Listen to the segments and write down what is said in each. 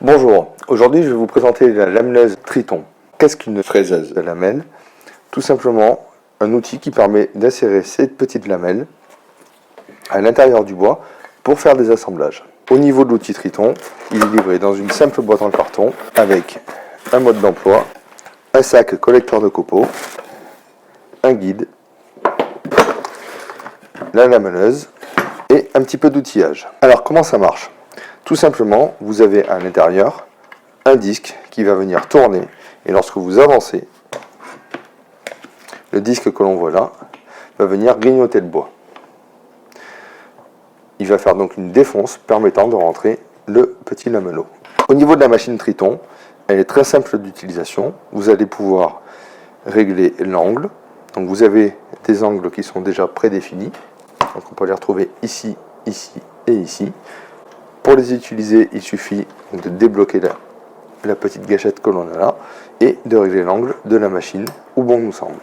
Bonjour, aujourd'hui je vais vous présenter la lameleuse Triton. Qu'est-ce qu'une fraiseuse de lamelles? Tout simplement un outil qui permet d'insérer ces petites lamelles à l'intérieur du bois pour faire des assemblages. Au niveau de l'outil Triton, il est livré dans une simple boîte en carton avec un mode d'emploi, un sac collecteur de copeaux, un guide, la lameleuse et un petit peu d'outillage. Alors comment ça marche? Tout simplement, vous avez à l'intérieur un disque qui va venir tourner et lorsque vous avancez, le disque que l'on voit là va venir grignoter le bois. Il va faire donc une défonce permettant de rentrer le petit lamelot. Au niveau de la machine Triton, elle est très simple d'utilisation. Vous allez pouvoir régler l'angle. Donc vous avez des angles qui sont déjà prédéfinis. Donc on peut les retrouver ici, ici et ici. Pour les utiliser, il suffit de débloquer la petite gâchette que l'on a là et de régler l'angle de la machine où bon nous semble.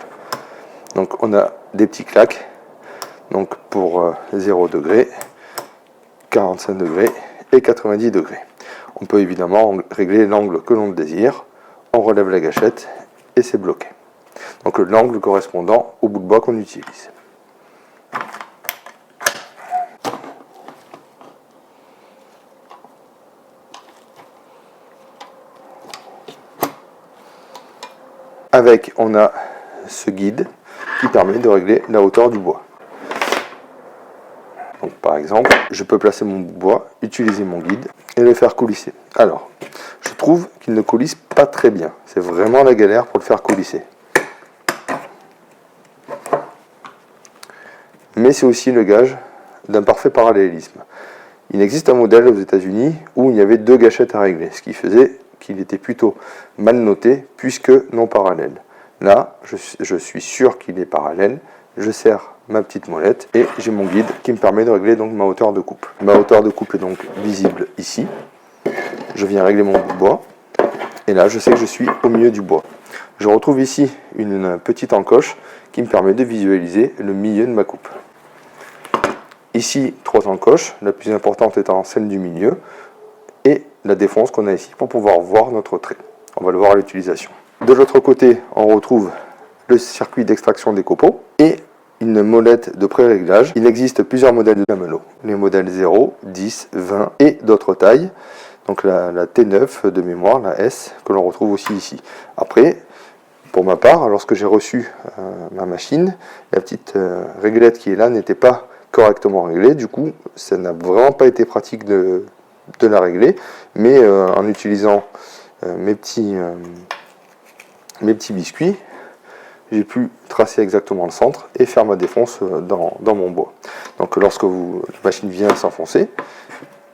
Donc on a des petits claques donc pour 0 degré, 45 degrés et 90 degrés. On peut évidemment régler l'angle que l'on désire. On relève la gâchette et c'est bloqué. Donc l'angle correspondant au bout de bois qu'on utilise. Avec, on a ce guide qui permet de régler la hauteur du bois. Donc, par exemple, je peux placer mon bois, utiliser mon guide et le faire coulisser. Alors, je trouve qu'il ne coulisse pas très bien. C'est vraiment la galère pour le faire coulisser. Mais c'est aussi le gage d'un parfait parallélisme. Il existe un modèle aux États-Unis où il y avait 2 gâchettes à régler, ce qui faisait qu'il était plutôt mal noté puisque non parallèle. Là, je suis sûr qu'il est parallèle. Je serre ma petite molette et j'ai mon guide qui me permet de régler donc ma hauteur de coupe. Ma hauteur de coupe est donc visible ici. Je viens régler mon bout de bois et là je sais que je suis au milieu du bois. Je retrouve ici une petite encoche qui me permet de visualiser le milieu de ma coupe. Ici 3 encoches, la plus importante étant celle du milieu et la défonce qu'on a ici pour pouvoir voir notre trait. On va le voir à l'utilisation. De l'autre côté, on retrouve le circuit d'extraction des copeaux et une molette de pré-réglage. Il existe plusieurs modèles de lamelot. Les modèles 0, 10, 20 et d'autres tailles. Donc la T9 de mémoire, la S, que l'on retrouve aussi ici. Après, pour ma part, lorsque j'ai reçu ma machine, la petite réglette qui est là n'était pas correctement réglée. Du coup, ça n'a vraiment pas été pratique de la régler. Mais en utilisant mes petits biscuits, j'ai pu tracer exactement le centre et faire ma défonce dans mon bois. Donc lorsque la machine vient s'enfoncer,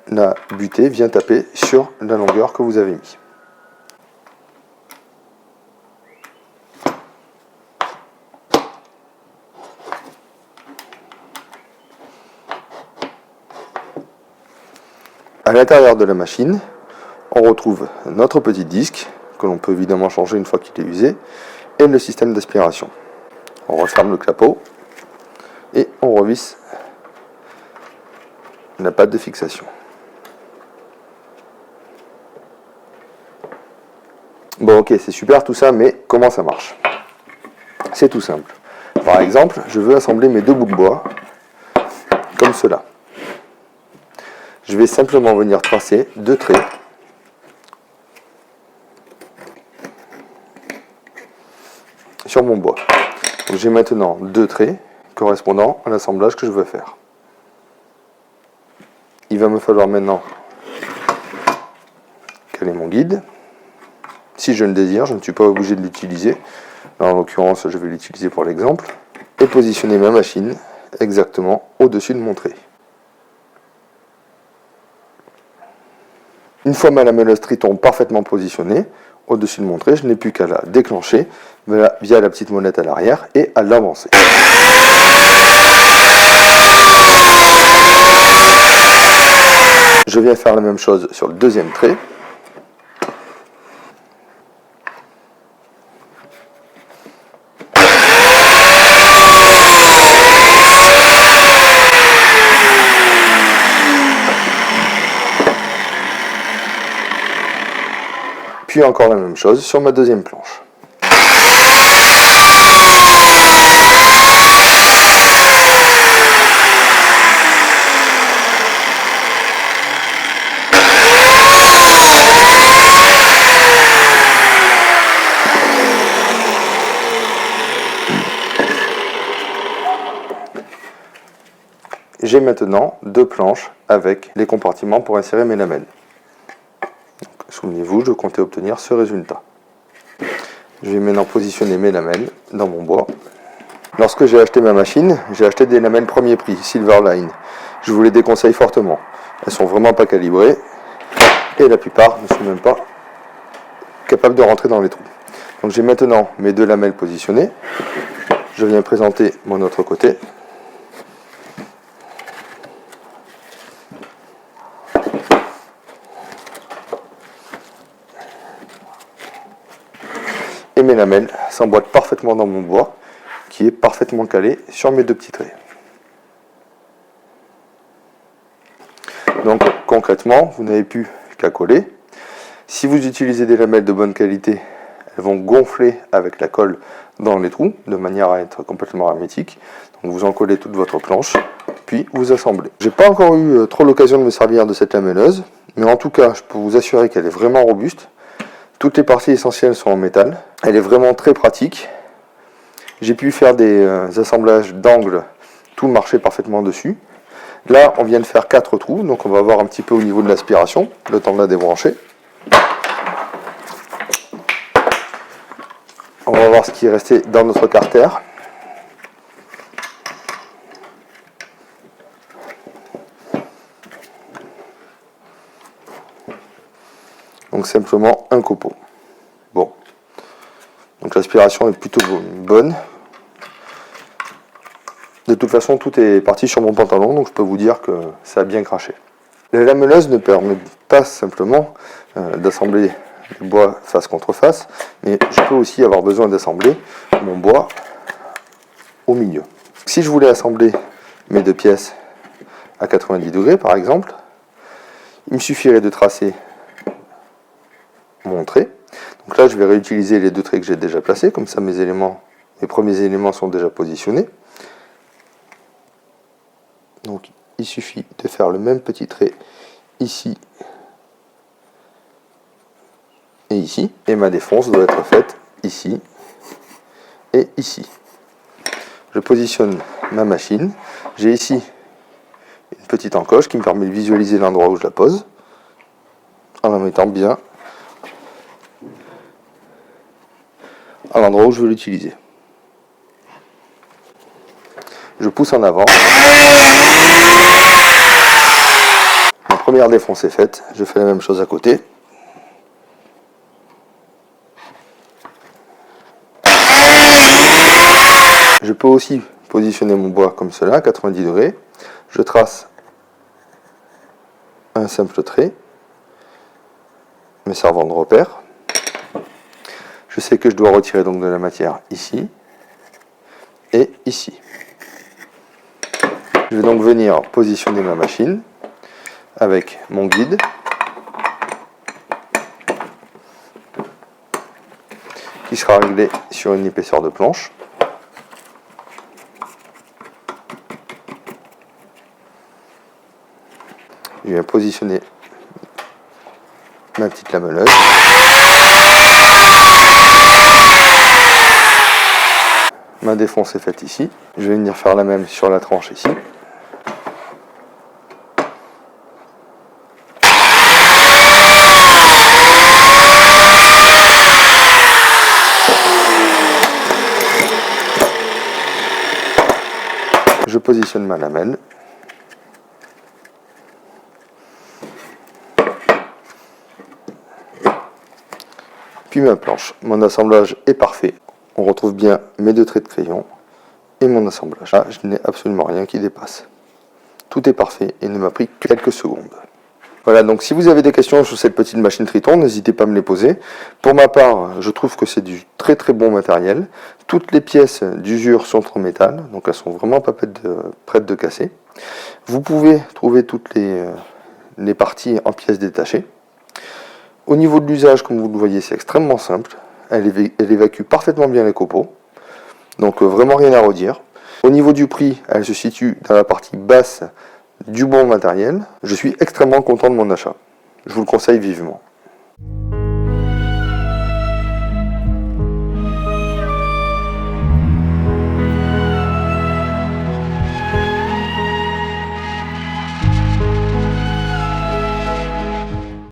la butée vient taper sur la longueur que vous avez mis. À l'intérieur de la machine, on retrouve notre petit disque, que l'on peut évidemment changer une fois qu'il est usé, et le système d'aspiration. On referme le clapot et on revisse la patte de fixation. Bon ok, c'est super tout ça, mais comment ça marche? C'est tout simple. Par exemple, je veux assembler mes 2 bouts de bois comme cela. Je vais simplement venir tracer 2 traits sur mon bois. J'ai maintenant 2 traits correspondant à l'assemblage que je veux faire. Il va me falloir maintenant caler mon guide. Si je le désire, je ne suis pas obligé de l'utiliser. En l'occurrence, je vais l'utiliser pour l'exemple. Et positionner ma machine exactement au-dessus de mon trait. Une fois ma lameleuse Triton parfaitement positionnée au-dessus de mon trait, je n'ai plus qu'à la déclencher via la petite molette à l'arrière et à l'avancer. Je viens faire la même chose sur le 2e trait. Puis encore la même chose sur ma deuxième planche. J'ai maintenant deux planches avec les compartiments pour insérer mes lamelles. Souvenez-vous, je comptais obtenir ce résultat. Je vais maintenant positionner mes lamelles dans mon bois. Lorsque j'ai acheté ma machine, j'ai acheté des lamelles premier prix, Silverline. Je vous les déconseille fortement. Elles sont vraiment pas calibrées et la plupart ne sont même pas capables de rentrer dans les trous. Donc j'ai maintenant mes deux lamelles positionnées. Je viens présenter mon autre côté. Et mes lamelles s'emboîtent parfaitement dans mon bois, qui est parfaitement calé sur mes deux petits traits. Donc concrètement, vous n'avez plus qu'à coller. Si vous utilisez des lamelles de bonne qualité, elles vont gonfler avec la colle dans les trous, de manière à être complètement hermétique. Donc vous en collez toute votre planche, puis vous assemblez. J'ai pas encore eu trop l'occasion de me servir de cette lamelleuse, mais en tout cas, je peux vous assurer qu'elle est vraiment robuste. Toutes les parties essentielles sont en métal. Elle est vraiment très pratique. J'ai pu faire des assemblages d'angles, tout marchait parfaitement dessus. Là, on vient de faire 4 trous, donc on va voir un petit peu au niveau de l'aspiration, le temps de la débrancher. On va voir ce qui est resté dans notre carter. Donc simplement un copeau. Bon. Donc l'aspiration est plutôt bonne. De toute façon, tout est parti sur mon pantalon, donc je peux vous dire que ça a bien craché. La lameleuse ne permet pas simplement d'assembler le bois face contre face, mais je peux aussi avoir besoin d'assembler mon bois au milieu. Si je voulais assembler mes deux pièces à 90 degrés par exemple, il me suffirait de tracer mon trait. Donc là je vais réutiliser les deux traits que j'ai déjà placés, comme ça mes premiers éléments sont déjà positionnés. Donc il suffit de faire le même petit trait ici et ici, et ma défonce doit être faite ici et ici. Je positionne ma machine, j'ai ici une petite encoche qui me permet de visualiser l'endroit où je la pose, en la mettant bien à l'endroit où je veux l'utiliser. Je pousse en avant. Ma première défonce est faite, je fais la même chose à côté. Je peux aussi positionner mon bois comme cela, à 90 degrés. Je trace un simple trait, me servant de repère. Je sais que je dois retirer donc de la matière ici et ici. Je vais donc venir positionner ma machine avec mon guide. Qui sera réglé sur une épaisseur de planche. Je viens positionner ma petite lameleuse. Ma défonce est faite ici. Je vais venir faire la même sur la tranche ici. Je positionne ma lamelle. Puis ma planche. Mon assemblage est parfait. On retrouve bien mes deux traits de crayon et mon assemblage. Là, je n'ai absolument rien qui dépasse. Tout est parfait et ne m'a pris que quelques secondes. Voilà, donc si vous avez des questions sur cette petite machine Triton, n'hésitez pas à me les poser. Pour ma part, je trouve que c'est du très très bon matériel. Toutes les pièces d'usure sont en métal, donc elles sont vraiment pas prêtes de casser. Vous pouvez trouver toutes les parties en pièces détachées. Au niveau de l'usage, comme vous le voyez, c'est extrêmement simple. Elle évacue parfaitement bien les copeaux. Donc vraiment rien à redire. Au niveau du prix, elle se situe dans la partie basse du bon matériel. Je suis extrêmement content de mon achat. Je vous le conseille vivement.